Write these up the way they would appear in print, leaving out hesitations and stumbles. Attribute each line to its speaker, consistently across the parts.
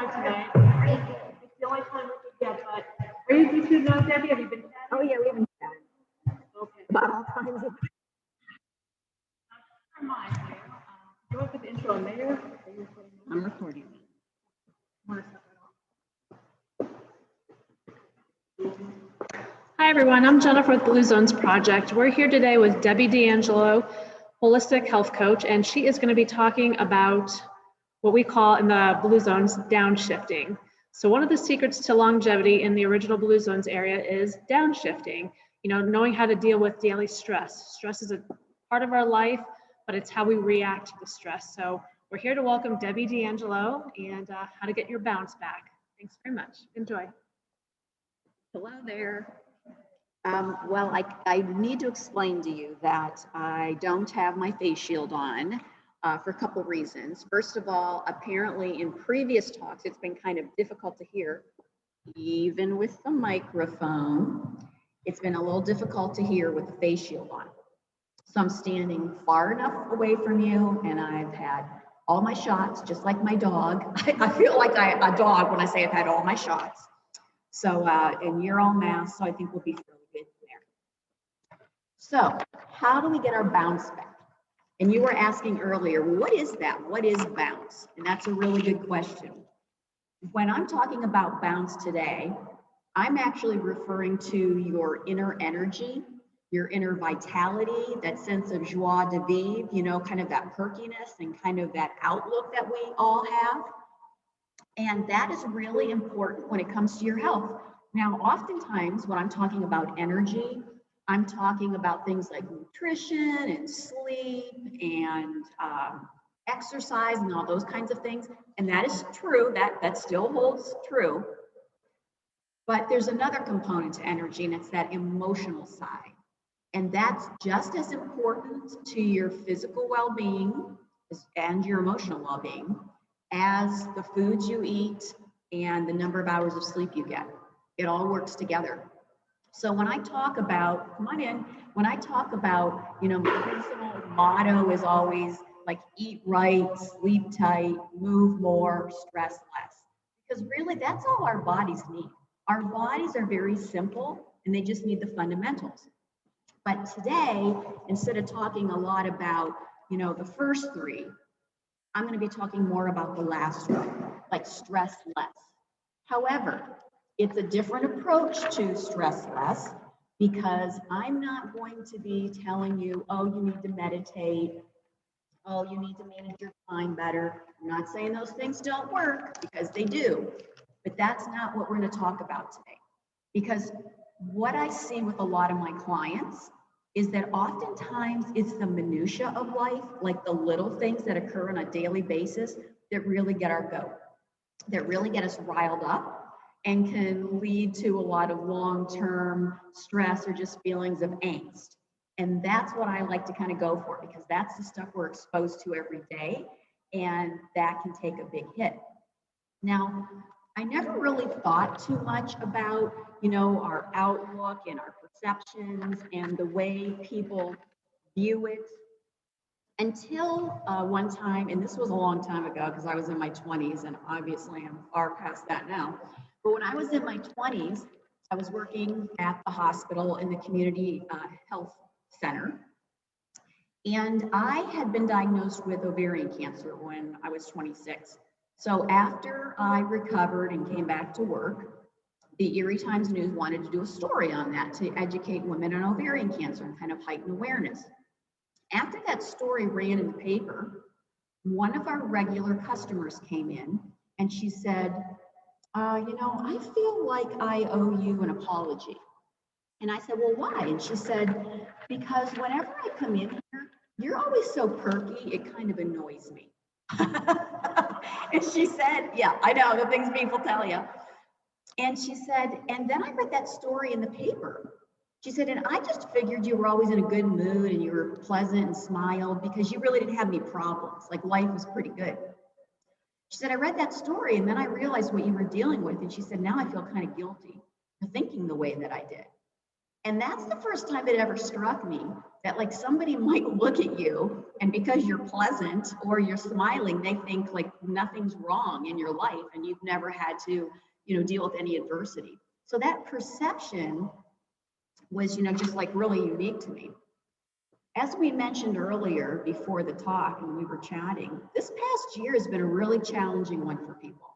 Speaker 1: time tonight. It's the only time we could get, but are you two know, Debbie? Have you been chatting?
Speaker 2: Oh yeah, we haven't chatted.
Speaker 1: Okay.
Speaker 2: About all kinds of.
Speaker 1: Remind you. Do you want to put the intro in there?
Speaker 2: I'm recording.
Speaker 1: Hi everyone, I'm Jennifer with Blue Zones Project. We're here today with Debbie DeAngelo, holistic health coach, and she is going to be talking about what we call in the Blue Zones downshifting. So one of the secrets to longevity in the original Blue Zones area is downshifting. You know, knowing how to deal with daily stress. Stress is a part of our life, but it's how we react to the stress. So we're here to welcome Debbie DeAngelo and how to get your bounce back. Thanks very much. Enjoy.
Speaker 2: Hello there. Well, I need to explain to you that I don't have my face shield on for a couple reasons. First of all, apparently in previous talks, it's been kind of difficult to hear, even with the microphone. It's been a little difficult to hear with the face shield on. So I'm standing far enough away from you, and I've had all my shots, just like my dog. I feel like a dog when I say I've had all my shots. So, and you're all masked, so I think we'll be fairly good there. So, how do we get our bounce back? And you were asking earlier, what is that? What is bounce? And that's a really good question. When I'm talking about bounce today, I'm actually referring to your inner energy, your inner vitality, that sense of joie de vivre, you know, kind of that perkiness and kind of that outlook that we all have. And that is really important when it comes to your health. Now, oftentimes when I'm talking about energy, I'm talking about things like nutrition and sleep and exercise and all those kinds of things. And that is true, that still holds true. But there's another component to energy, and it's that emotional side. And that's just as important to your physical well-being and your emotional well-being as the foods you eat and the number of hours of sleep you get. It all works together. So when I talk about, come on in, when I talk about, you know, my personal motto is always like eat right, sleep tight, move more, stress less. Because really that's all our bodies need. Our bodies are very simple and they just need the fundamentals. But today, instead of talking a lot about, you know, the first three, I'm going to be talking more about the last one, like stress less. However, it's a different approach to stress less because I'm not going to be telling you, oh, you need to meditate. Oh, you need to manage your time better. I'm not saying those things don't work because they do, but that's not what we're going to talk about today. Because what I see with a lot of my clients is that oftentimes it's the minutia of life, like the little things that occur on a daily basis that really get our goat, that really get us riled up and can lead to a lot of long-term stress or just feelings of angst. And that's what I like to kind of go for because that's the stuff we're exposed to every day and that can take a big hit. Now, I never really thought too much about, you know, our outlook and our perceptions and the way people view it until one time, and this was a long time ago because I was in my 20s and obviously I'm far past that now. But when I was in my 20s, I was working at the hospital in the community health center. And I had been diagnosed with ovarian cancer when I was 26. So after I recovered and came back to work, the Erie Times News wanted to do a story on that to educate women on ovarian cancer and kind of heighten awareness. After that story ran in the paper, one of our regular customers came in and she said, you know, I feel like I owe you an apology. And I said, well, why? And she said, because whenever I come in here, you're always so perky, it kind of annoys me. And she said, yeah, I know the things people tell you. And she said, and then I read that story in the paper. She said, and I just figured you were always in a good mood and you were pleasant and smiled because you really didn't have any problems. Like life was pretty good. She said, I read that story and then I realized what you were dealing with. And she said, now I feel kind of guilty for thinking the way that I did. And that's the first time it ever struck me that like somebody might look at you and because you're pleasant or you're smiling, they think like nothing's wrong in your life and you've never had to, deal with any adversity. So that perception was, just like really unique to me. As we mentioned earlier before the talk and we were chatting, this past year has been a really challenging one for people.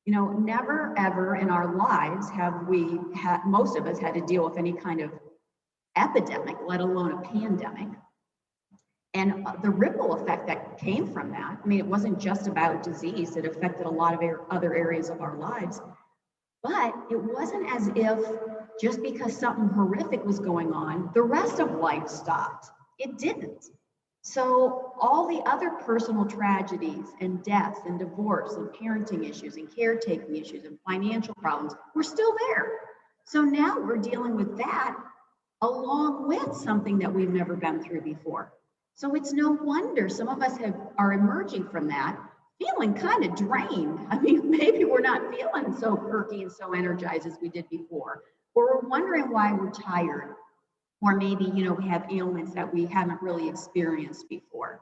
Speaker 2: Never ever in our lives have we had, most of us had to deal with any kind of epidemic, let alone a pandemic. And the ripple effect that came from that, it wasn't just about disease, it affected a lot of other areas of our lives. But it wasn't as if just because something horrific was going on, the rest of life stopped. It didn't. So all the other personal tragedies and deaths and divorce and parenting issues and caretaking issues and financial problems were still there. So now we're dealing with that along with something that we've never been through before. So it's no wonder some of us are emerging from that feeling kind of drained. Maybe we're not feeling so perky and so energized as we did before, or we're wondering why we're tired. Or maybe, we have ailments that we haven't really experienced before.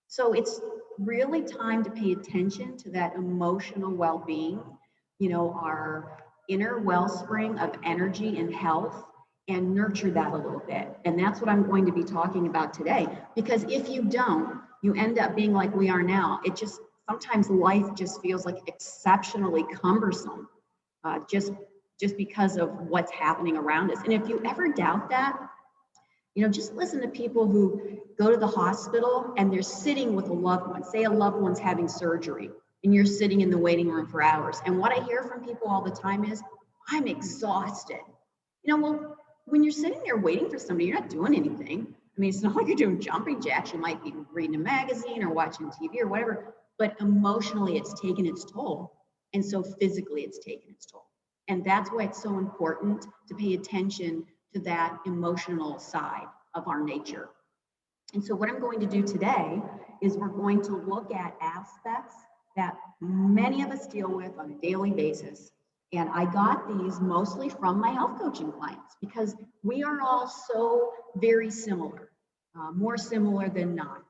Speaker 2: So it's really time to pay attention to that emotional well-being, our inner wellspring of energy and health, and nurture that a little bit. And that's what I'm going to be talking about today. Because if you don't, you end up being like we are now. Sometimes life just feels like exceptionally cumbersome, just because of what's happening around us. And if you ever doubt that, just listen to people who go to the hospital and they're sitting with a loved one, say a loved one's having surgery, and you're sitting in the waiting room for hours. And what I hear from people all the time is, I'm exhausted. Well, when you're sitting there waiting for somebody, you're not doing anything. It's not like you're doing jumping jacks. You might be reading a magazine or watching TV or whatever, but emotionally it's taken its toll. And so physically it's taken its toll. And that's why it's so important to pay attention to that emotional side of our nature. And so what I'm going to do today is we're going to look at aspects that many of us deal with on a daily basis. And I got these mostly from my health coaching clients because we are all so very similar, more similar than not.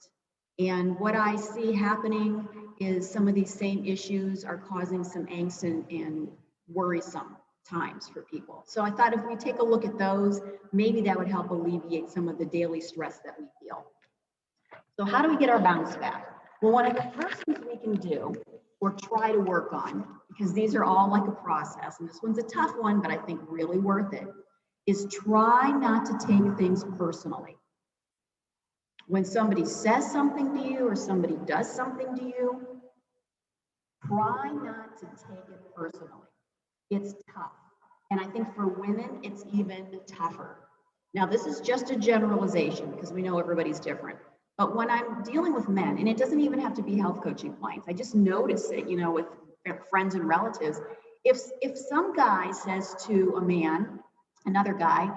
Speaker 2: And what I see happening is some of these same issues are causing some angst and worrisome times for people. So I thought if we take a look at those, maybe that would help alleviate some of the daily stress that we feel. So how do we get our bounce back? Well, one of the first things we can do or try to work on, because these are all like a process, and this one's a tough one, but I think really worth it, is try not to take things personally. When somebody says something to you or somebody does something to you, try not to take it personally. It's tough. And I think for women, it's even tougher. Now, this is just a generalization because we know everybody's different. But when I'm dealing with men, and it doesn't even have to be health coaching clients, I just notice it, with friends and relatives. If some guy says to a man, another guy,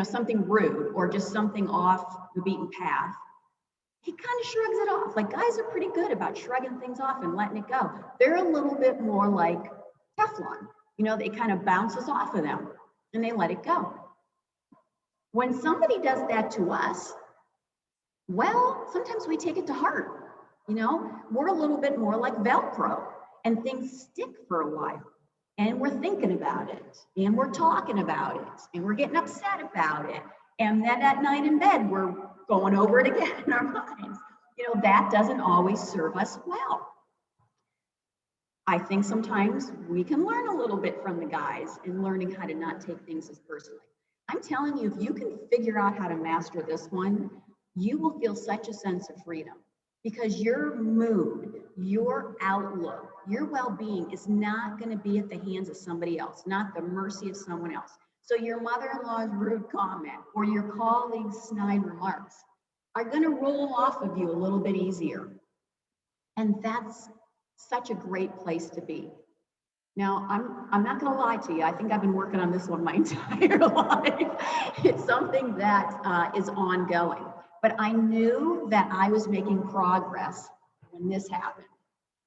Speaker 2: something rude or just something off the beaten path, he kind of shrugs it off. Like, guys are pretty good about shrugging things off and letting it go. They're a little bit more like Teflon. They kind of bounces off of them and they let it go. When somebody does that to us, well, sometimes we take it to heart. We're a little bit more like Velcro and things stick for a while. And we're thinking about it and we're talking about it and we're getting upset about it. And then at night in bed, we're going over it again in our minds. That doesn't always serve us well. I think sometimes we can learn a little bit from the guys in learning how to not take things as personally. I'm telling you, if you can figure out how to master this one, you will feel such a sense of freedom because your mood, your outlook, your well-being is not going to be at the hands of somebody else, not the mercy of someone else. So your mother-in-law's rude comment or your colleague's snide remarks are going to roll off of you a little bit easier. And that's such a great place to be. Now, I'm not going to lie to you. I think I've been working on this one my entire life. It's something that is ongoing. But I knew that I was making progress when this happened.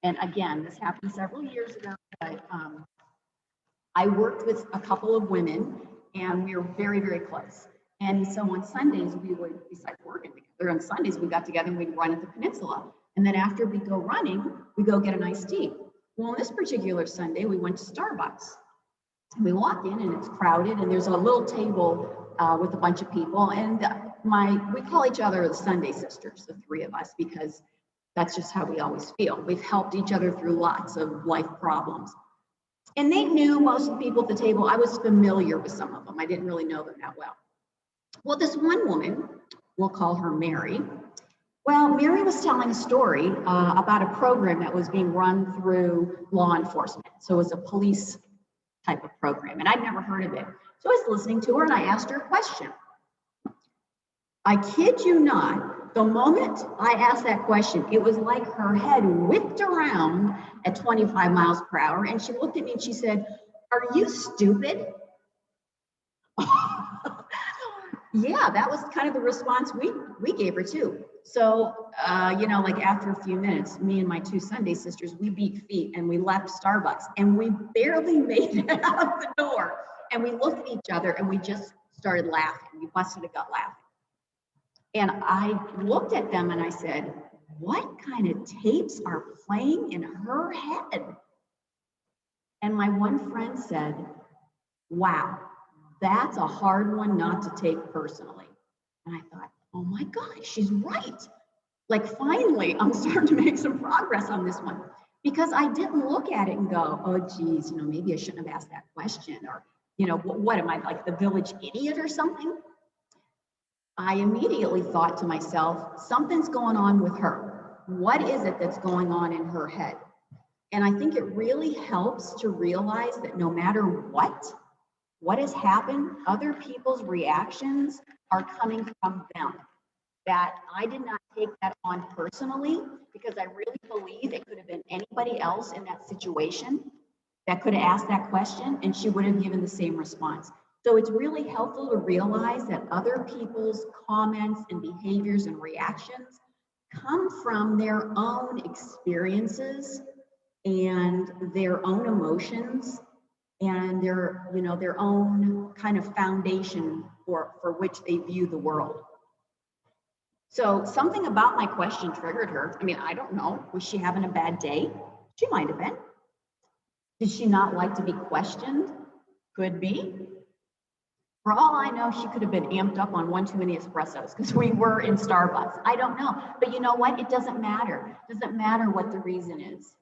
Speaker 2: And again, this happened several years ago. But I worked with a couple of women and we were very, very close. And so on Sundays, we would, besides working together, on Sundays, we got together and we'd run at the peninsula. And then after we go running, we go get an iced tea. Well, on this particular Sunday, we went to Starbucks. And we walk in and it's crowded and there's a little table with a bunch of people. And we call each other the Sunday sisters, the three of us, because that's just how we always feel. We've helped each other through lots of life problems. And they knew most of the people at the table. I was familiar with some of them. I didn't really know them that well. Well, this one woman, we'll call her Mary. Well, Mary was telling a story about a program that was being run through law enforcement. So it was a police type of program, and I'd never heard of it. So I was listening to her and I asked her a question. I kid you not, the moment I asked that question, it was like her head whipped around at 25 miles per hour, and she looked at me and she said, "Are you stupid?" Yeah, that was kind of the response we gave her too. So, like after a few minutes, me and my two Sunday sisters, we beat feet and we left Starbucks and we barely made it out the door. And we looked at each other and we just started laughing. We busted a gut laughing. And I looked at them and I said, "What kind of tapes are playing in her head?" And my one friend said, "Wow, that's a hard one not to take personally." And I thought, oh my gosh, she's right. Like finally, I'm starting to make some progress on this one, because I didn't look at it and go, oh geez, maybe I shouldn't have asked that question, or, what am I, like the village idiot or something? I immediately thought to myself, something's going on with her. What is it that's going on in her head? And I think it really helps to realize that no matter what has happened, other people's reactions are coming from them. That I did not take that on personally, because I really believe it could have been anybody else in that situation that could have asked that question and she would have given the same response. So it's really helpful to realize that other people's comments and behaviors and reactions come from their own experiences and their own emotions and their own kind of foundation for which they view the world. So something about my question triggered her. I mean, I don't know. Was she having a bad day? She might have been. Did she not like to be questioned? Could be. For all I know, she could have been amped up on one too many espressos because we were in Starbucks. I don't know. But you know what? It doesn't matter. It doesn't matter what the reason is.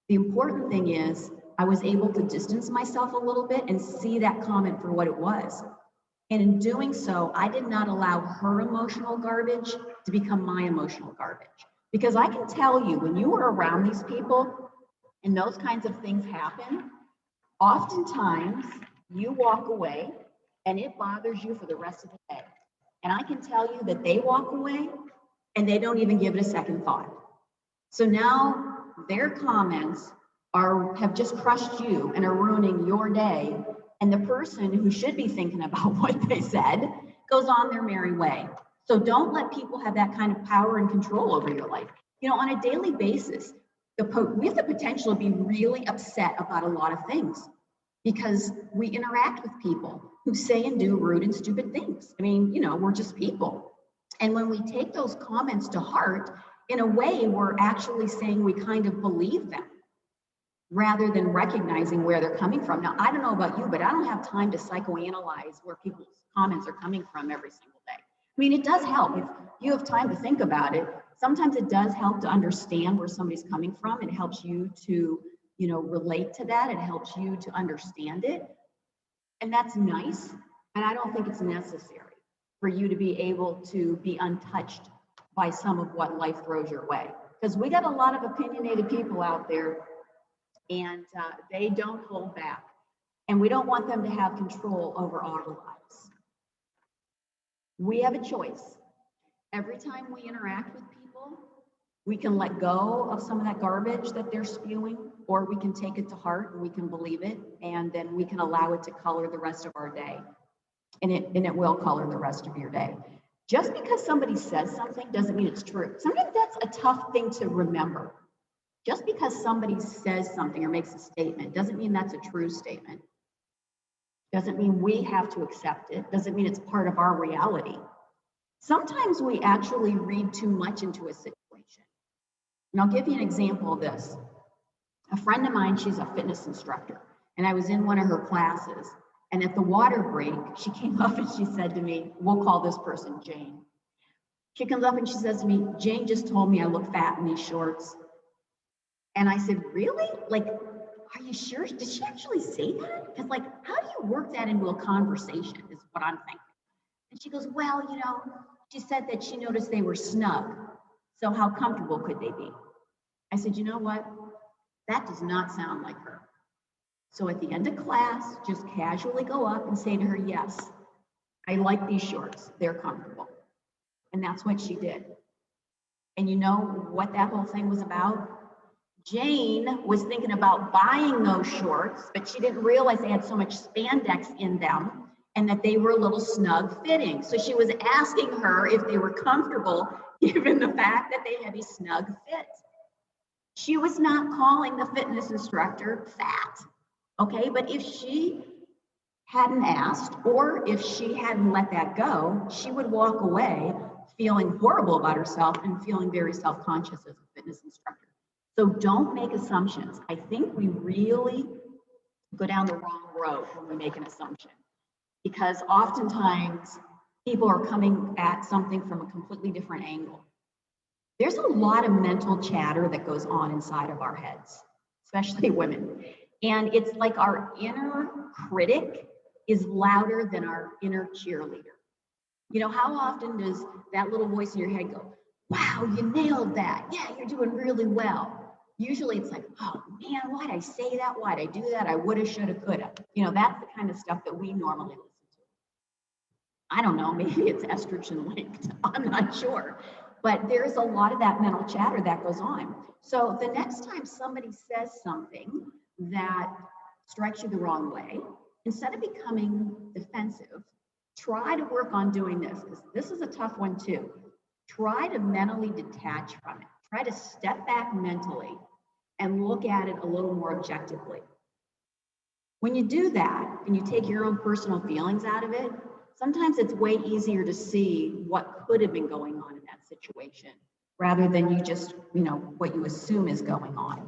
Speaker 2: The important thing is I was able to distance myself a little bit and see that comment for what it was. And in doing so, I did not allow her emotional garbage to become my emotional garbage. Because I can tell you, when you are around these people and those kinds of things happen, oftentimes you walk away and it bothers you for the rest of the day. And I can tell you that they walk away and they don't even give it a second thought. So now their comments have just crushed you and are ruining your day. And the person who should be thinking about what they said goes on their merry way. So don't let people have that kind of power and control over your life. On a daily basis, we have the potential to be really upset about a lot of things because we interact with people who say and do rude and stupid things. I mean, we're just people. And when we take those comments to heart, in a way, we're actually saying we kind of believe them, rather than recognizing where they're coming from. Now, I don't know about you, but I don't have time to psychoanalyze where people's comments are coming from every single day. I mean, it does help. If you have time to think about it, sometimes it does help to understand where somebody's coming from. It helps you to, relate to that. It helps you to understand it. And that's nice. And I don't think it's necessary for you to be able to be untouched by some of what life throws your way. Because we got a lot of opinionated people out there, and they don't hold back. And we don't want them to have control over our lives. We have a choice. Every time we interact with people, we can let go of some of that garbage that they're spewing, or we can take it to heart and we can believe it, and then we can allow it to color the rest of our day. And it will color the rest of your day. Just because somebody says something doesn't mean it's true. Sometimes that's a tough thing to remember. Just because somebody says something or makes a statement doesn't mean that's a true statement. Doesn't mean we have to accept it. Doesn't mean it's part of our reality. Sometimes we actually read too much into a situation. And I'll give you an example of this. A friend of mine, she's a fitness instructor, and I was in one of her classes. And at the water break, she came up and she said to me, we'll call this person Jane. She comes up and she says to me, Jane just told me I look fat in these shorts. And I said, really? Like, are you sure? Did she actually say that? Because like, how do you work that into a conversation is what I'm thinking. And she goes, well, you know, she said that she noticed they were snug. So how comfortable could they be? I said, you know what? That does not sound like her. So at the end of class, just casually go up and say to her, yes, I like these shorts. They're comfortable. And that's what she did. And you know what that whole thing was about? Jane was thinking about buying those shorts, but she didn't realize they had so much spandex in them and that they were a little snug fitting. So she was asking her if they were comfortable, given the fact that they had a snug fit. She was not calling the fitness instructor fat. Okay, but if she hadn't asked, or if she hadn't let that go, she would walk away feeling horrible about herself and feeling very self-conscious as a fitness instructor. So don't make assumptions. I think we really go down the wrong road when we make an assumption, because oftentimes people are coming at something from a completely different angle. There's a lot of mental chatter that goes on inside of our heads, especially women. And it's like our inner critic is louder than our inner cheerleader. You know, how often does that little voice in your head go, wow, you nailed that. Yeah, you're doing really well. Usually it's like, oh man, why'd I say that? Why'd I do that? I woulda, shoulda, coulda. You know, that's the kind of stuff that we normally listen to. I don't know, maybe it's estrogen linked. I'm not sure. But there's a lot of that mental chatter that goes on. So the next time somebody says something that strikes you the wrong way, instead of becoming defensive, try to work on doing this, because this is a tough one too. Try to mentally detach from it. Try to step back mentally and look at it a little more objectively. When you do that and you take your own personal feelings out of it, sometimes it's way easier to see what could have been going on in that situation rather than you just, you know, what you assume is going on.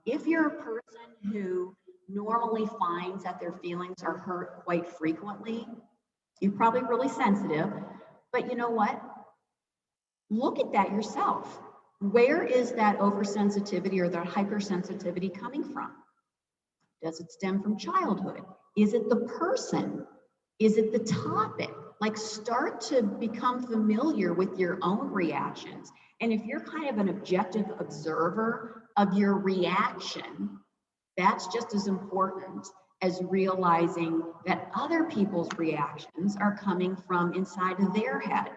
Speaker 2: If you're a person who normally finds that their feelings are hurt quite frequently, you're probably really sensitive, but you know what? Look at that yourself. Where is that oversensitivity or that hypersensitivity coming from? Does it stem from childhood? Is it the person? Is it the topic? Like, start to become familiar with your own reactions. And if you're kind of an objective observer of your reaction, that's just as important as realizing that other people's reactions are coming from inside of their head.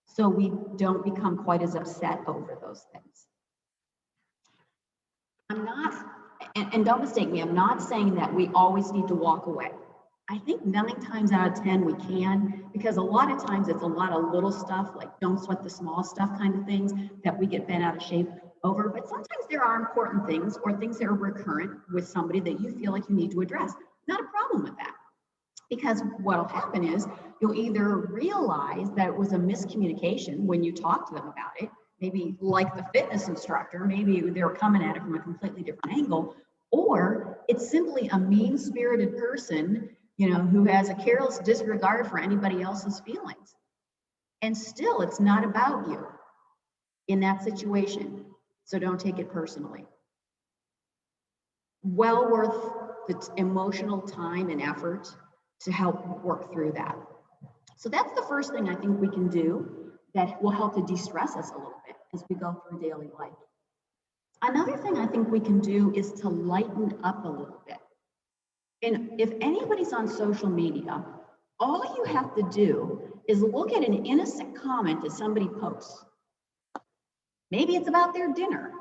Speaker 2: So we don't become quite as upset over those things. I'm not, and don't mistake me, I'm not saying that we always need to walk away. I think 9 times out of 10 we can, because a lot of times it's a lot of little stuff, like don't sweat the small stuff kind of things that we get bent out of shape over. But sometimes there are important things or things that are recurrent with somebody that you feel like you need to address. Not a problem with that. Because what'll happen is you'll either realize that it was a miscommunication when you talk to them about it, maybe like the fitness instructor, maybe they were coming at it from a completely different angle, or it's simply a mean-spirited person, you know, who has a careless disregard for anybody else's feelings. And still, it's not about you in that situation. So don't take it personally. Well worth the emotional time and effort to help work through that. So that's the first thing I think we can do that will help to de-stress us a little bit as we go through daily life. Another thing I think we can do is to lighten up a little bit. And if anybody's on social media, all you have to do is look at an innocent comment that somebody posts. Maybe it's about their dinner.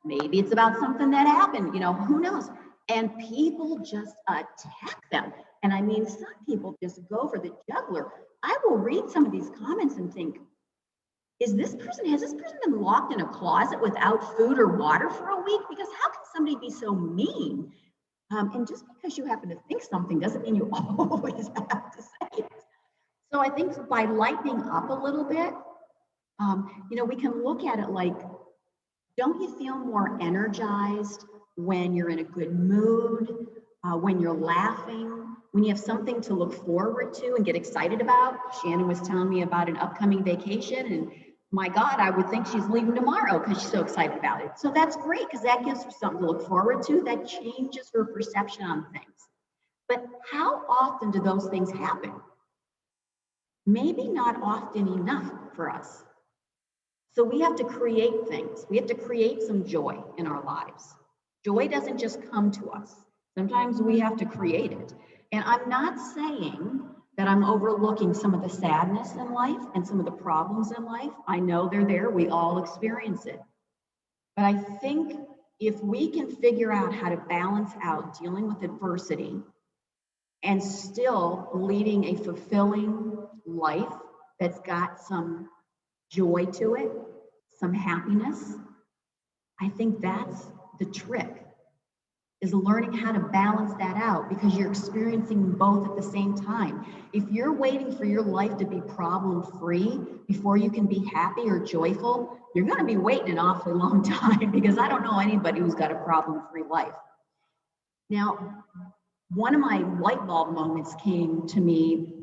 Speaker 2: Maybe it's about something that happened, you know, who knows? And people just attack them. And I mean, some people just go for the jugular. I will read some of these comments and think, has this person been locked in a closet without food or water for a week? Because how can somebody be so mean? And just because you happen to think something doesn't mean you always have to say it. So I think by lightening up a little bit, we can look at it like, don't you feel more energized when you're in a good mood, when you're laughing, when you have something to look forward to and get excited about? Shannon was telling me about an upcoming vacation, and my God, I would think she's leaving tomorrow because she's so excited about it. So that's great, because that gives her something to look forward to. That changes her perception on things. But how often do those things happen? Maybe not often enough for us. So we have to create things. We have to create some joy in our lives. Joy doesn't just come to us. Sometimes we have to create it. And I'm not saying that I'm overlooking some of the sadness in life and some of the problems in life. I know they're there. We all experience it. But I think if we can figure out how to balance out dealing with adversity and still leading a fulfilling life that's got some joy to it, some happiness, I think that's the trick, is learning how to balance that out, because you're experiencing both at the same time. If you're waiting for your life to be problem-free before you can be happy or joyful, you're going to be waiting an awfully long time, because I don't know anybody who's got a problem-free life. Now, one of my light bulb moments came to me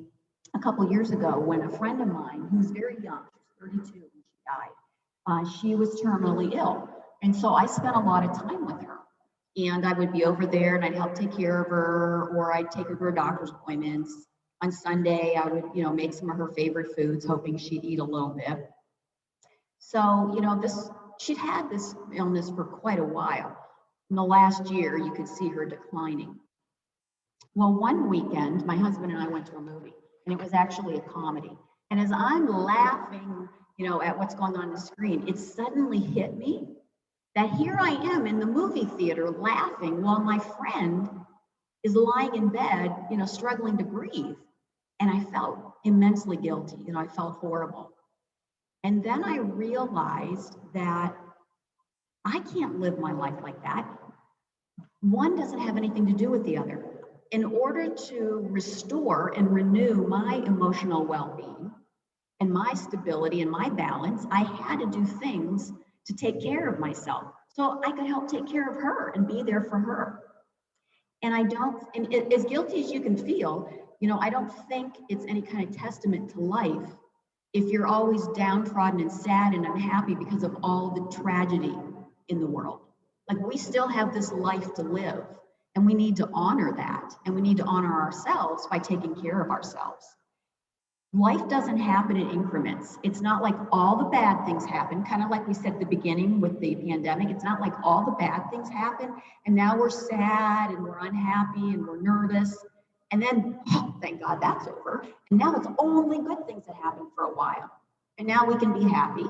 Speaker 2: a couple years ago when a friend of mine, who's very young, she's 32 when she died, she was terminally ill. And so I spent a lot of time with her. And I would be over there and I'd help take care of her, or I'd take her to her doctor's appointments. On Sunday, I would, make some of her favorite foods, hoping she'd eat a little bit. So, she'd had this illness for quite a while. In the last year, you could see her declining. Well, one weekend, my husband and I went to a movie, and it was actually a comedy. And as I'm laughing, at what's going on the screen, it suddenly hit me that here I am in the movie theater laughing while my friend is lying in bed, struggling to breathe. And I felt immensely guilty. I felt horrible. And then I realized that I can't live my life like that. One doesn't have anything to do with the other. In order to restore and renew my emotional well-being and my stability and my balance, I had to do things to take care of myself so I could help take care of her and be there for her. And as guilty as you can feel, I don't think it's any kind of testament to life if you're always downtrodden and sad and unhappy because of all the tragedy in the world. Like, we still have this life to live, and we need to honor that, and we need to honor ourselves by taking care of ourselves. Life doesn't happen in increments. It's not like all the bad things happen, kind of like we said at the beginning with the pandemic. It's not like all the bad things happen and now we're sad and we're unhappy and we're nervous. And then, thank God that's over. And now it's only good things that happen for a while. And now we can be happy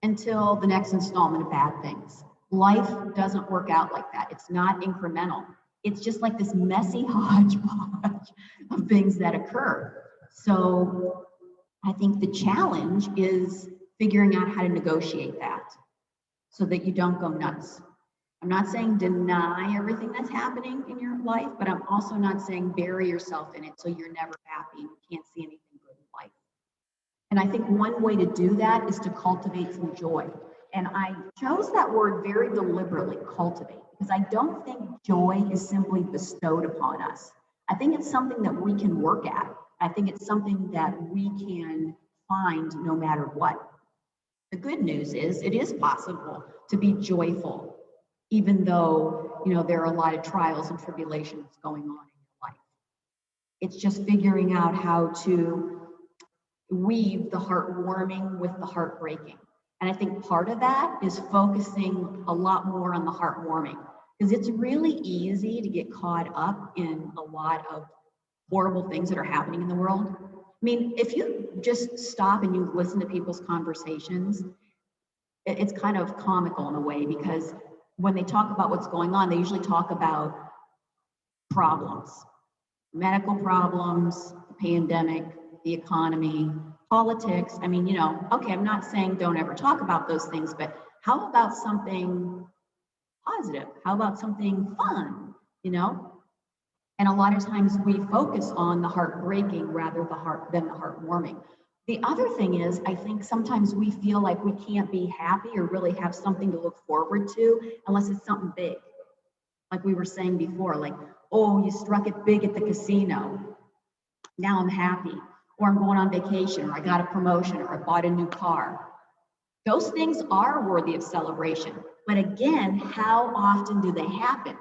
Speaker 2: until the next installment of bad things. Life doesn't work out like that. It's not incremental. It's just like this messy hodgepodge of things that occur. So I think the challenge is figuring out how to negotiate that so that you don't go nuts. I'm not saying deny everything that's happening in your life, but I'm also not saying bury yourself in it so you're never happy and you can't see anything good in life. And I think one way to do that is to cultivate some joy. And I chose that word very deliberately, cultivate, because I don't think joy is simply bestowed upon us. I think it's something that we can work at. I think it's something that we can find no matter what. The good news is it is possible to be joyful, even though, there are a lot of trials and tribulations going on in your life. It's just figuring out how to weave the heartwarming with the heartbreaking. And I think part of that is focusing a lot more on the heartwarming, because it's really easy to get caught up in a lot of horrible things that are happening in the world. I mean, if you just stop and you listen to people's conversations, it's kind of comical in a way, because when they talk about what's going on, they usually talk about problems, medical problems, the pandemic, the economy, politics. I mean, okay, I'm not saying don't ever talk about those things, but how about something positive? How about something fun? you know? And a lot of times we focus on the heartbreaking rather than the heartwarming. The other thing is, I think sometimes we feel like we can't be happy or really have something to look forward to unless it's something big. Like we were saying before, like, oh, you struck it big at the casino. Now I'm happy. Or I'm going on vacation, or I got a promotion, or I bought a new car. Those things are worthy of celebration. But again, how often do they happen?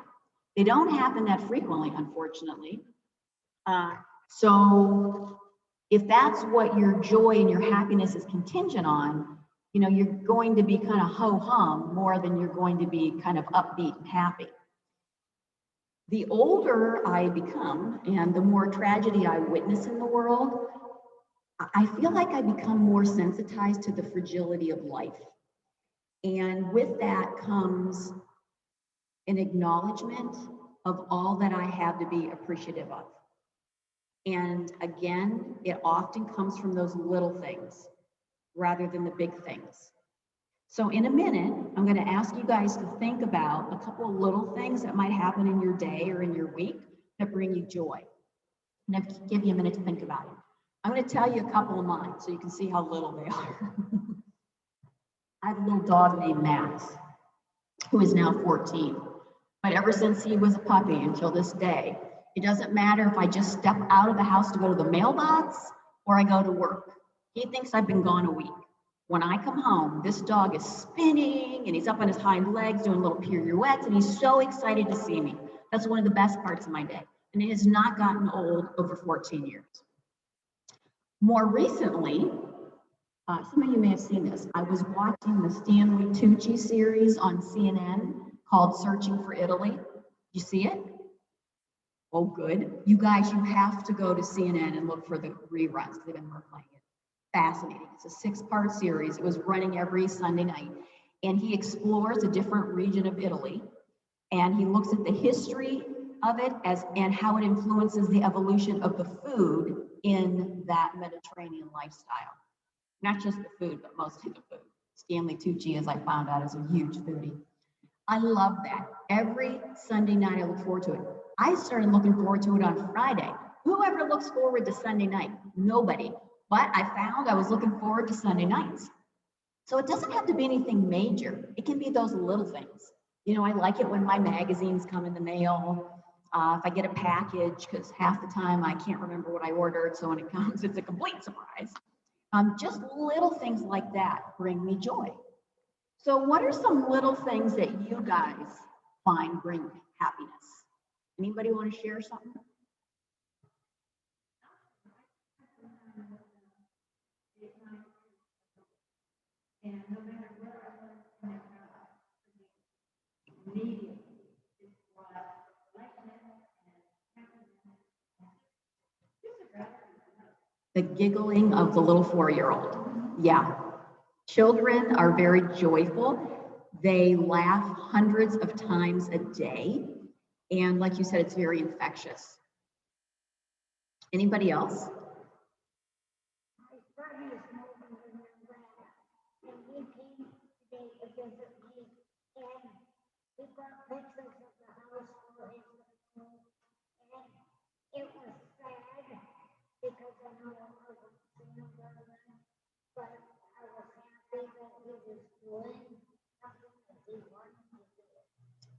Speaker 2: They don't happen that frequently, unfortunately. So if that's what your joy and your happiness is contingent on, you know, you're going to be kind of ho-hum more than you're going to be kind of upbeat and happy. The older I become and the more tragedy I witness in the world, I feel like I become more sensitized to the fragility of life. And with that comes an acknowledgement of all that I have to be appreciative of. And again, it often comes from those little things rather than the big things. So in a minute, I'm going to ask you guys to think about a couple of little things that might happen in your day or in your week that bring you joy. And I'll give you a minute to think about it. I'm going to tell you a couple of mine so you can see how little they are. I have a little dog named Max, who is now 14. But ever since he was a puppy until this day, it doesn't matter if I just step out of the house to go to the mailbox or I go to work. He thinks I've been gone a week. When I come home, this dog is spinning and he's up on his hind legs doing little pirouettes and he's so excited to see me. That's one of the best parts of my day. And it has not gotten old over 14 years. More recently, some of you may have seen this. I was watching the Stanley Tucci series on CNN called Searching for Italy. You see it? Oh, good. You guys, you have to go to CNN and look for the reruns because they've been replaying it. Fascinating. It's a 6-part series. It was running every Sunday night. And he explores a different region of Italy. And he looks at the history of it and how it influences the evolution of the food in that Mediterranean lifestyle. Not just the food, but mostly the food. Stanley Tucci, as I found out, is a huge foodie. I love that. Every Sunday night, I look forward to it. I started looking forward to it on Friday. Whoever looks forward to Sunday night? Nobody. But I found I was looking forward to Sunday nights. So it doesn't have to be anything major. It can be those little things. You know, I like it when my magazines come in the mail. If I get a package, because half the time I can't remember what I ordered. So when it comes, it's a complete surprise. Just little things like that bring me joy. So what are some little things that you guys find bring happiness? Anybody want to share something? The giggling of the little 4-year-old. Yeah. Children are very joyful. They laugh hundreds of times a day. And like you said, it's very infectious. Anybody else?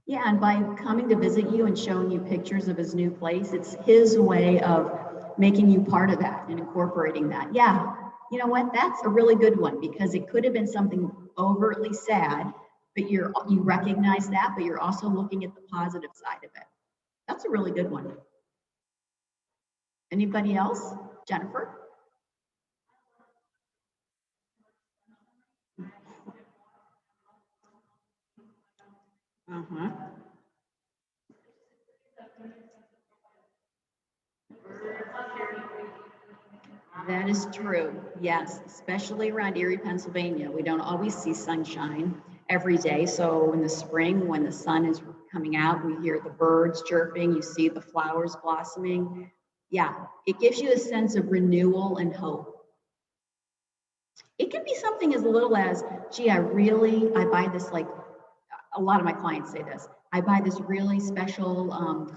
Speaker 2: Yeah, and by coming to visit you and showing you pictures of his new place, it's his way of making you part of that and incorporating that. Yeah, you know what? That's a really good one because it could have been something overtly sad, but you recognize that, but you're also looking at the positive side of it. That's a really good one. Anybody else? Jennifer? Uh-huh. That is true. Yes, especially around Erie, Pennsylvania. We don't always see sunshine every day. So in the spring, when the sun is coming out, we hear the birds chirping, you see the flowers blossoming. Yeah, it gives you a sense of renewal and hope. It can be something as little as, gee, I buy this, like a lot of my clients say this, I buy this really special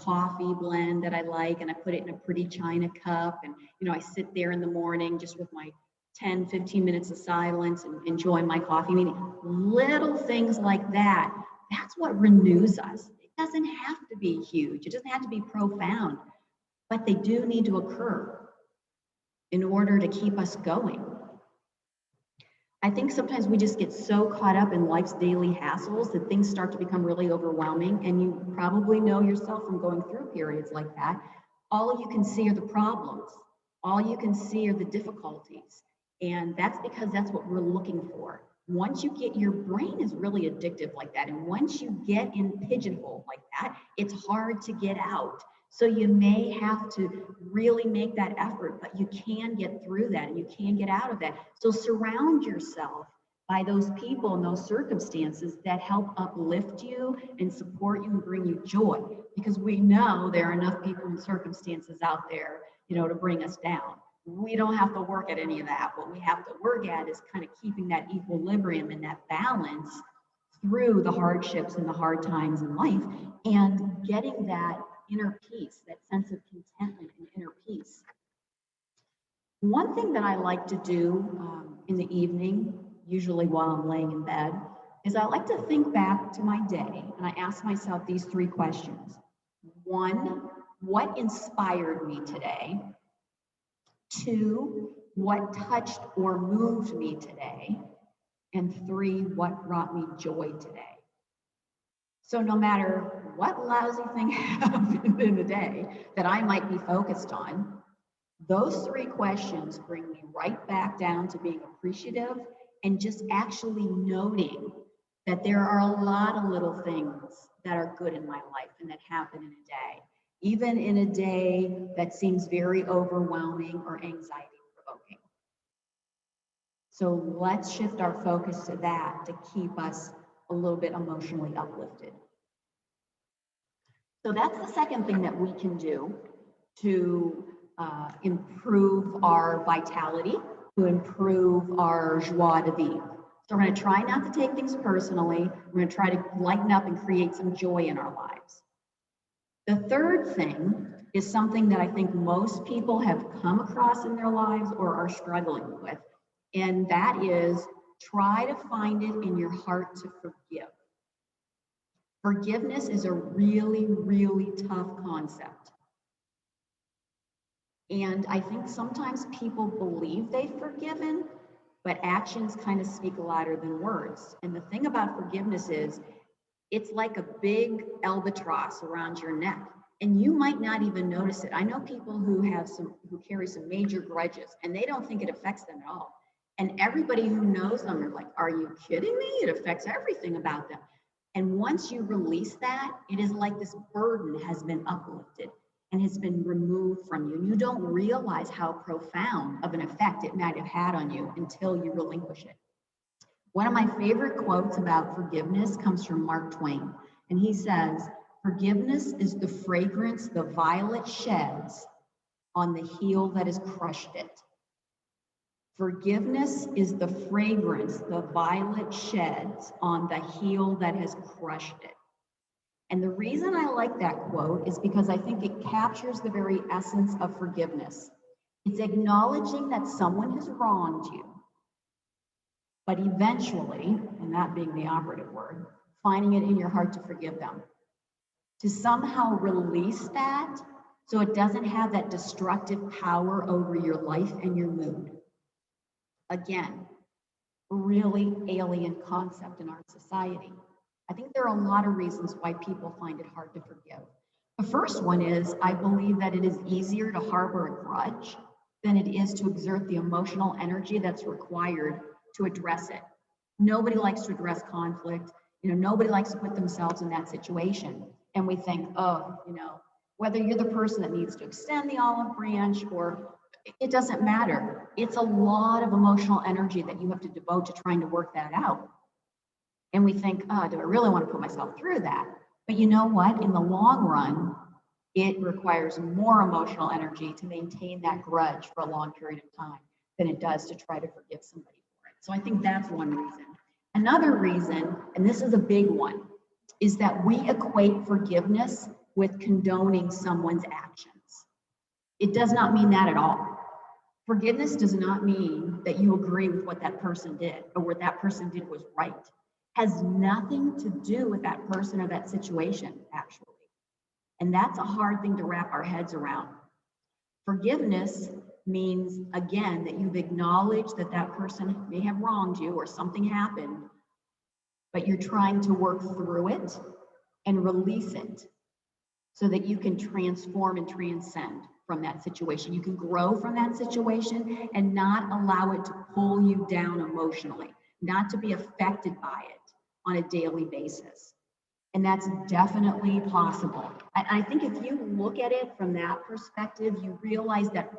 Speaker 2: coffee blend that I like, and I put it in a pretty china cup. And, I sit there in the morning just with my 10, 15 minutes of silence and enjoy my coffee. I mean, little things like that, that's what renews us. It doesn't have to be huge. It doesn't have to be profound, but they do need to occur in order to keep us going. I think sometimes we just get so caught up in life's daily hassles that things start to become really overwhelming. And you probably know yourself from going through periods like that. All you can see are the problems. All you can see are the difficulties. And that's because that's what we're looking for. Once you get, your brain is really addictive like that. And once you get in pigeonhole like that, it's hard to get out. So you may have to really make that effort, but you can get through that and you can get out of that. So surround yourself by those people and those circumstances that help uplift you and support you and bring you joy, because we know there are enough people and circumstances out there, to bring us down. We don't have to work at any of that. What we have to work at is kind of keeping that equilibrium and that balance through the hardships and the hard times in life, and getting that inner peace, that sense of contentment and inner peace. One thing that I like to do in the evening, usually while I'm laying in bed, is I like to think back to my day, and I ask myself these 3 questions. 1, what inspired me today? 2, what touched or moved me today? And 3, what brought me joy today? So no matter what lousy thing happened in the day that I might be focused on, those 3 questions bring me right back down to being appreciative and just actually noting that there are a lot of little things that are good in my life and that happen in a day, even in a day that seems very overwhelming or anxiety provoking. So let's shift our focus to that to keep us a little bit emotionally uplifted. So that's the second thing that we can do to improve our vitality, to improve our joie de vivre. So we're going to try not to take things personally. We're going to try to lighten up and create some joy in our lives. The third thing is something that I think most people have come across in their lives or are struggling with, and that is try to find it in your heart to forgive. Forgiveness is a really, really tough concept. And I think sometimes people believe they've forgiven, but actions kind of speak louder than words. And the thing about forgiveness is it's like a big albatross around your neck, and you might not even notice it. I know people who carry some major grudges, and they don't think it affects them at all. And everybody who knows them are like, are you kidding me? It affects everything about them. And once you release that, it is like this burden has been uplifted and has been removed from you. And you don't realize how profound of an effect it might have had on you until you relinquish it. One of my favorite quotes about forgiveness comes from Mark Twain. And he says, "Forgiveness is the fragrance the violet sheds on the heel that has crushed it." Forgiveness is the fragrance the violet sheds on the heel that has crushed it. And the reason I like that quote is because I think it captures the very essence of forgiveness. It's acknowledging that someone has wronged you, but eventually, and that being the operative word, finding it in your heart to forgive them. To somehow release that so it doesn't have that destructive power over your life and your mood. Again, really alien concept in our society. I think there are a lot of reasons why people find it hard to forgive. The first one is I believe that it is easier to harbor a grudge than it is to exert the emotional energy that's required to address it. Nobody likes to address conflict. Nobody likes to put themselves in that situation. And we think, whether you're the person that needs to extend the olive branch or it doesn't matter. It's a lot of emotional energy that you have to devote to trying to work that out. And we think, do I really want to put myself through that? But you know what? In the long run, it requires more emotional energy to maintain that grudge for a long period of time than it does to try to forgive somebody for it. So I think that's one reason. Another reason, and this is a big one, is that we equate forgiveness with condoning someone's actions. It does not mean that at all. Forgiveness does not mean that you agree with what that person did or what that person did was right. It has nothing to do with that person or that situation, actually. And that's a hard thing to wrap our heads around. Forgiveness means, again, that you've acknowledged that that person may have wronged you or something happened, but you're trying to work through it and release it so that you can transform and transcend from that situation. You can grow from that situation and not allow it to pull you down emotionally, not to be affected by it on a daily basis. And that's definitely possible. I think if you look at it from that perspective, you realize that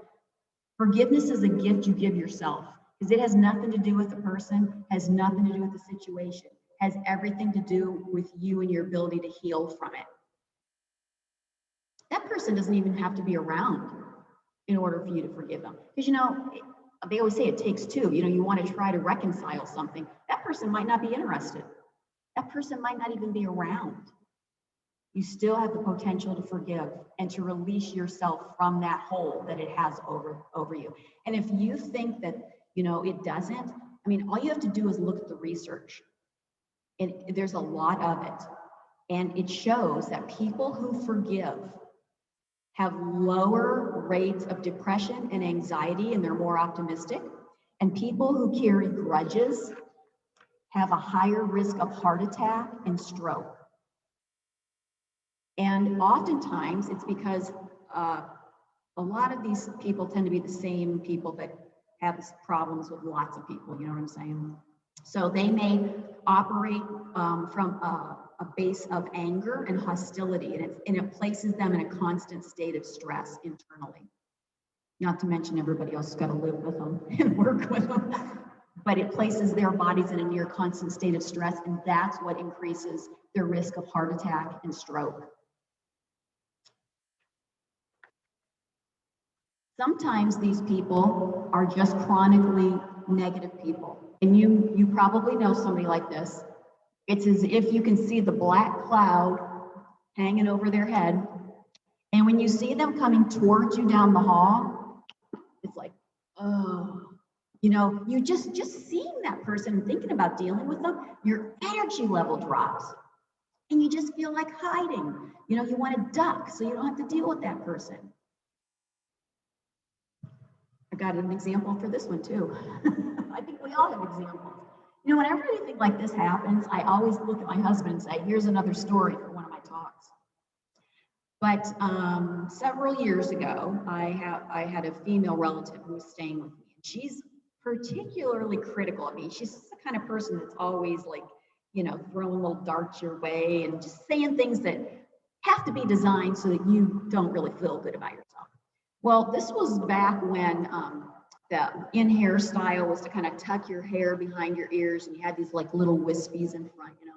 Speaker 2: forgiveness is a gift you give yourself, because it has nothing to do with the person, has nothing to do with the situation, has everything to do with you and your ability to heal from it. That person doesn't even have to be around in order for you to forgive them. Because, you know, they always say it takes two. You know, you want to try to reconcile something. That person might not be interested. That person might not even be around. You still have the potential to forgive and to release yourself from that hold that it has over you. And if you think that, you know, it doesn't, I mean, all you have to do is look at the research. And there's a lot of it. And it shows that people who forgive have lower rates of depression and anxiety, and they're more optimistic. And people who carry grudges have a higher risk of heart attack and stroke. And oftentimes it's because a lot of these people tend to be the same people that have problems with lots of people, you know what I'm saying? So they may operate from a base of anger and hostility, and it places them in a constant state of stress internally. Not to mention everybody else has got to live with them and work with them, but it places their bodies in a near constant state of stress, and that's what increases their risk of heart attack and stroke. Sometimes these people are just chronically negative people, and you probably know somebody like this. It's as if you can see the black cloud hanging over their head, and when you see them coming towards you down the hall, it's like, oh, you know, you just seeing that person and thinking about dealing with them, your energy level drops, and you just feel like hiding. You know, you want to duck so you don't have to deal with that person. I got an example for this one too. I think we all have examples. You know, whenever anything like this happens, I always look at my husband and say, here's another story for one of my talks. But several years ago, I had a female relative who was staying with me. And she's particularly critical of me. She's the kind of person that's always like, you know, throwing little darts your way and just saying things that have to be designed so that you don't really feel good about yourself. Well, this was back when the in-hair style was to kind of tuck your hair behind your ears, and you had these like little wispies in front, you know.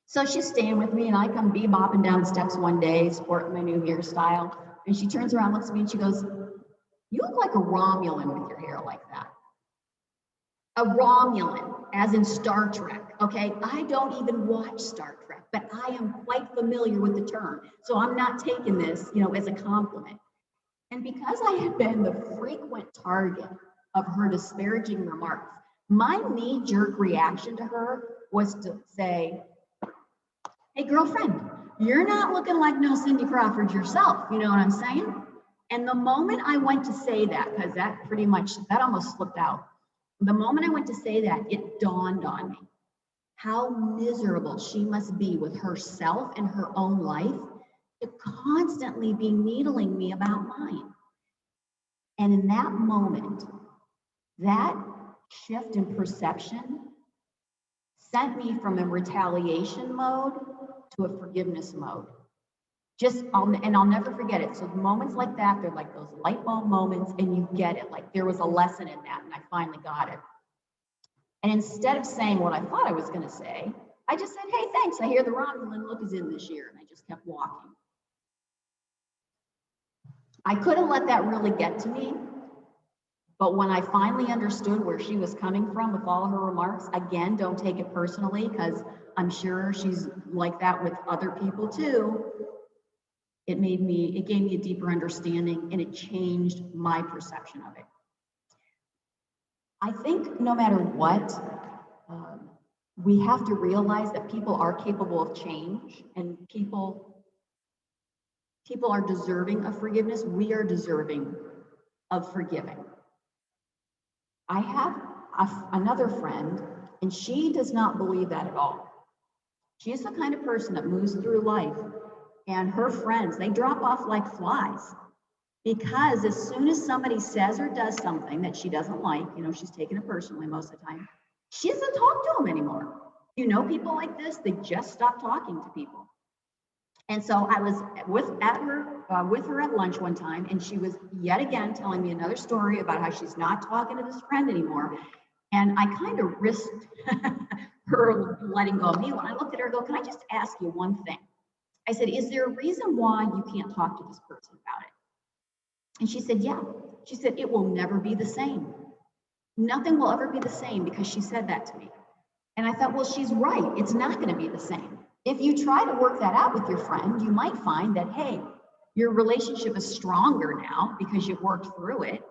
Speaker 2: So she's staying with me, and I come bebopping down steps one day, sporting my new hairstyle, and she turns around, looks at me, and she goes, "You look like a Romulan with your hair like that." A Romulan, as in Star Trek, okay? I don't even watch Star Trek, but I am quite familiar with the term. So I'm not taking this, you know, as a compliment. And because I had been the frequent target of her disparaging remarks, my knee-jerk reaction to her was to say, "Hey, girlfriend, you're not looking like no Cindy Crawford yourself," you know what I'm saying? And the moment I went to say that, because that almost slipped out. The moment I went to say that, it dawned on me how miserable she must be with herself and her own life to constantly be needling me about mine. And in that moment, that shift in perception sent me from a retaliation mode to a forgiveness mode. I'll never forget it. So moments like that, they're like those light bulb moments, and you get it. Like there was a lesson in that, and I finally got it. And instead of saying what I thought I was going to say, I just said, "Hey, thanks. I hear the Romulan look is in this year," and I just kept walking. I could have let that really get to me, But when I finally understood where she was coming from with all her remarks, again, don't take it personally, because I'm sure she's like that with other people too. It gave me a deeper understanding, and it changed my perception of it. I think no matter what, we have to realize that people are capable of change, and people are deserving of forgiveness. We are deserving of forgiving. I have another friend, and she does not believe that at all. She's the kind of person that moves through life, and her friends, they drop off like flies, because as soon as somebody says or does something that she doesn't like, she's taking it personally most of the time, she doesn't talk to them anymore. People like this, they just stop talking to people. And so I was with her at lunch one time, and she was yet again telling me another story about how she's not talking to this friend anymore. And I kind of risked her letting go of me when I looked at her and go, "Can I just ask you one thing?" I said, "Is there a reason why you can't talk to this person about it?" And she said, "Yeah." She said, "It will never be the same. Nothing will ever be the same," because she said that to me. And I thought, well, she's right. It's not going to be the same. If you try to work that out with your friend, you might find that, hey, your relationship is stronger now because you've worked through it,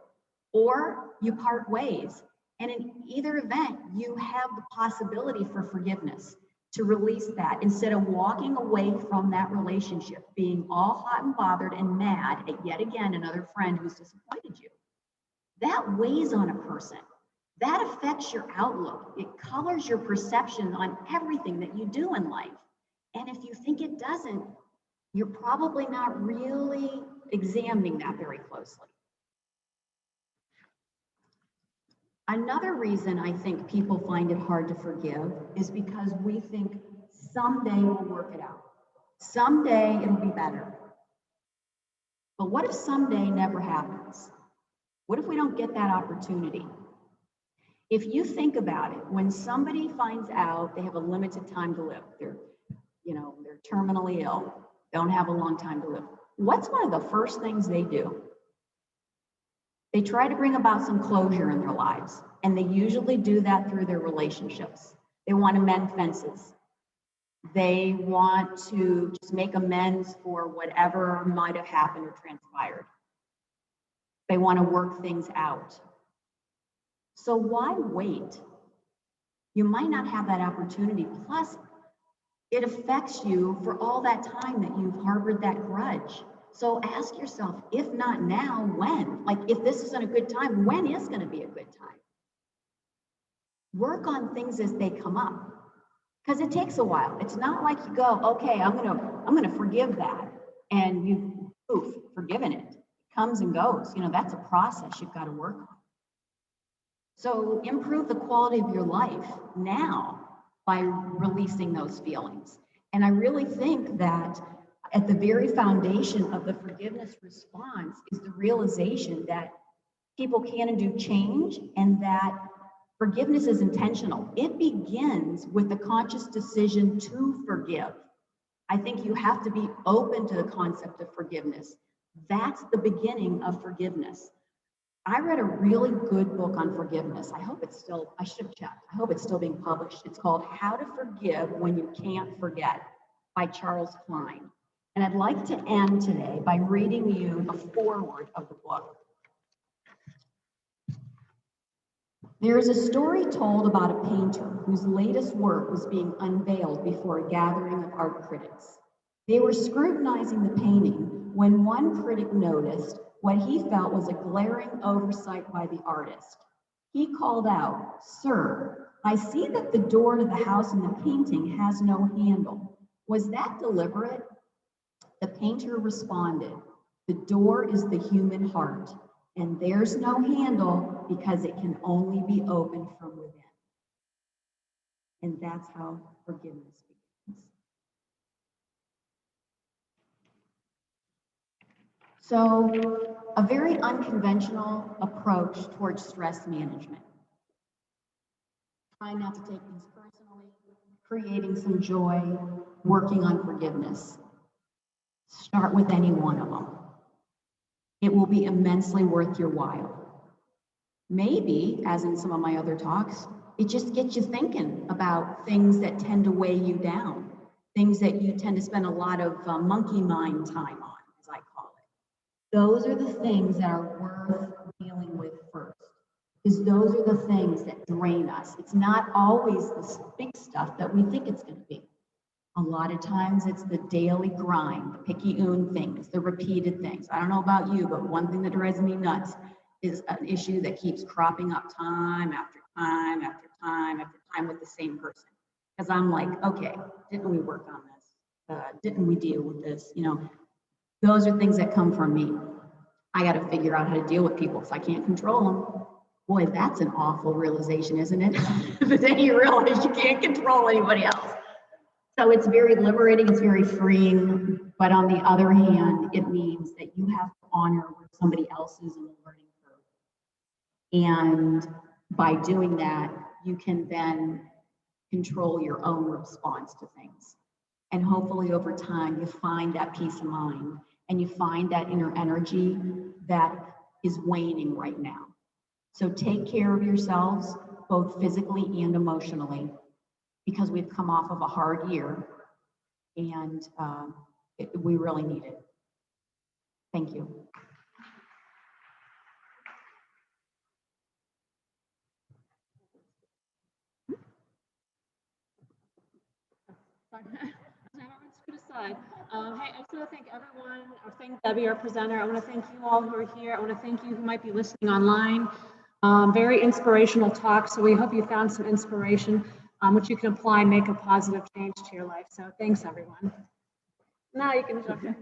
Speaker 2: or you part ways. And in either event, you have the possibility for forgiveness, to release that, instead of walking away from that relationship, being all hot and bothered and mad at yet again another friend who's disappointed you. That weighs on a person. That affects your outlook. It colors your perception on everything that you do in life. And if you think it doesn't, you're probably not really examining that very closely. Another reason I think people find it hard to forgive is because we think someday we'll work it out. Someday it'll be better. But what if someday never happens? What if we don't get that opportunity? If you think about it, when somebody finds out they have a limited time to live, they're terminally ill, don't have a long time to live, what's one of the first things they do? They try to bring about some closure in their lives, and they usually do that through their relationships. They want to mend fences. They want to just make amends for whatever might have happened or transpired. They want to work things out. So why wait? You might not have that opportunity. Plus, it affects you for all that time that you've harbored that grudge. So ask yourself, if not now, when? Like, if this isn't a good time, when is going to be a good time? Work on things as they come up, because it takes a while. It's not like you go, okay, I'm gonna forgive that, and you've forgiven it. It comes and goes. That's a process you've got to work on. So improve the quality of your life now by releasing those feelings. And I really think that at the very foundation of the forgiveness response is the realization that people can and do change, and that forgiveness is intentional. It begins with the conscious decision to forgive. I think you have to be open to the concept of forgiveness. That's the beginning of forgiveness. I read a really good book on forgiveness. I should have checked. I hope it's still being published. It's called How to Forgive When You Can't Forget by Charles Klein. And I'd like to end today by reading you the foreword of the book. There is a story told about a painter whose latest work was being unveiled before a gathering of art critics. They were scrutinizing the painting when one critic noticed what he felt was a glaring oversight by the artist. He called out, "Sir, I see that the door to the house in the painting has no handle. Was that deliberate?" The painter responded, "The door is the human heart, and there's no handle because it can only be opened from within." And that's how forgiveness begins. So, a very unconventional approach towards stress management. Trying not to take things personally, creating some joy, working on forgiveness. Start with any one of them. It will be immensely worth your while. Maybe, as in some of my other talks, it just gets you thinking about things that tend to weigh you down, things that you tend to spend a lot of monkey mind time on, as I call it. Those are the things that are worth dealing with first, because those are the things that drain us. It's not always the big stuff that we think it's going to be. A lot of times it's the daily grind, the picayune things, the repeated things. I don't know about you, but one thing that drives me nuts is an issue that keeps cropping up time after time after time after time with the same person. Because I'm like, okay, didn't we work on this? Didn't we deal with this? You know, those are things that come from me. I got to figure out how to deal with people because I can't control them. Boy, that's an awful realization, isn't it? The day you realize you can't control anybody else. So it's very liberating, it's very freeing, but on the other hand, it means that you have to honor where somebody else is in the learning curve. And by doing that, you can then control your own response to things. And hopefully over time, you find that peace of mind and you find that inner energy that is waning right now. So take care of yourselves, both physically and emotionally, because we've come off of a hard year and we really need it. Thank you.
Speaker 1: Hey, I just want to thank everyone, or thank Debbie, our presenter. I want to thank you all who are here. I want to thank you who might be listening online. Very inspirational talk, so we hope you found some inspiration, which you can apply and make a positive change to your life. So thanks, everyone. Now you can jump in.